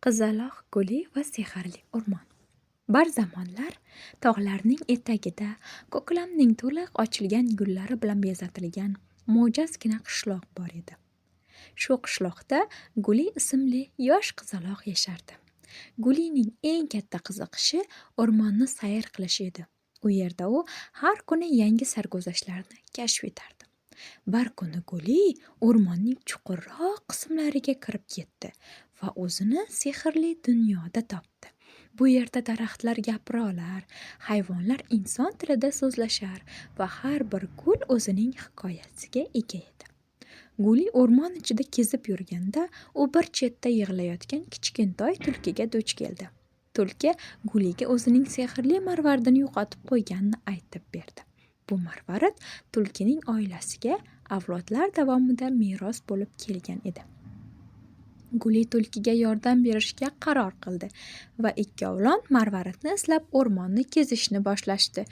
Qizaloq guli va sehrli o'rmon. Bir zamonlar tog'larning etagida ko'klamning to'liq ochilgan gullari bilan bezatilgan mo'jazgina qishloq bor edi. Shu qishloqda Guli ismli yosh qizaloq yashardi. Gulining eng katta qiziqishi o'rmonni sayr qilish edi. U yerda u har kuni yangi sarguzashtlarni kashf etardi. Bir kuni Guli o'rmonning chuqurroq qismlariga kirib ketdi va o'zini sehrli dunyoda topdi. Bu yerda daraxtlar gapira olar, hayvonlar inson tilida so'zlashar va har bir gul o'zining hikoyasiga ega edi. Guli o'rmon ichida kezib yurganda, u bir chetda yig'layotgan kichkintoy tulkiga duch keldi. Tulki Guliga o'zining sehrli marvaridini yo'qotib qo'yganini aytib berdi. Bu marvarid tulkining oilasiga avlodlar davomida meros bo'lib kelgan edi. Guli tulkiga yordam berishga qaror qildi va ikkovlon marvaridni izlab o'rmonni kezishni boshlashdi.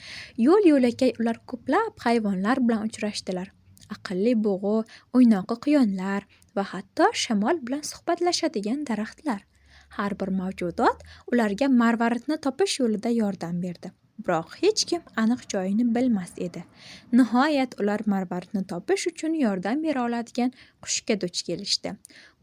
Yo'l-yo'lakay ular ko'plab hayvonlar bilan uchrashdilar. Aqlli bug'u, o'ynoqi quyonlar va hatto shamol bilan suhbatlashadigan daraxtlar. Har bir mavjudot ularga marvaridni topish yo'lida yordam berdi. Biroq hech kim aniq joyini bilmas edi. Nihoyat ular marvaridni topish uchun yordam bera oladigan qushga duch kelishdi.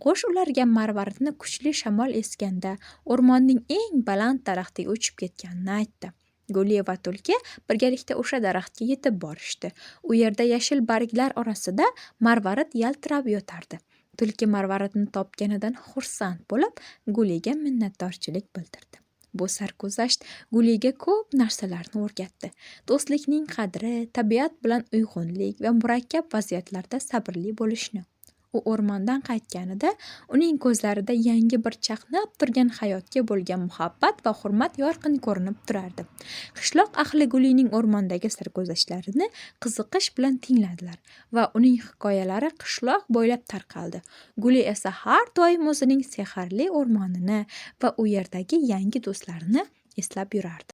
Qush ularga marvaridni kuchli shamol esganda o'rmonning eng baland daraxtiga uchib ketganini aytdi. Guli va tulki birgalikda o'sha daraxtga yetib borishdi. U yerda yashil barglar orasida marvarid yaltirab yotardi. Tulki marvaridni topganidan xursand bo'lib, Guliga minnatdorchilik bildirdi. Bu sarguzasht Guliga ko'p narsalarni o'rgatdi. Do'stlikning qadri, tabiat bilan uyg'unlik va murakkab vaziyatlarda sabrli bo'lishni. U o'rmondan qaytganida uning ko'zlarida yangi bir chaqnab turgan hayotga bo'lgan muhabbat va hurmat yorqin ko'rinib turardi. Qishloq ahli Gulining o'rmondagi sarguzashtlarini qiziqish bilan tingladilar va uning hikoyalari qishloq bo'ylab tarqaldi. Guli esa har doim o'zining sehrli o'rmonini va u yerdagi yangi do'stlarini eslab yurardi.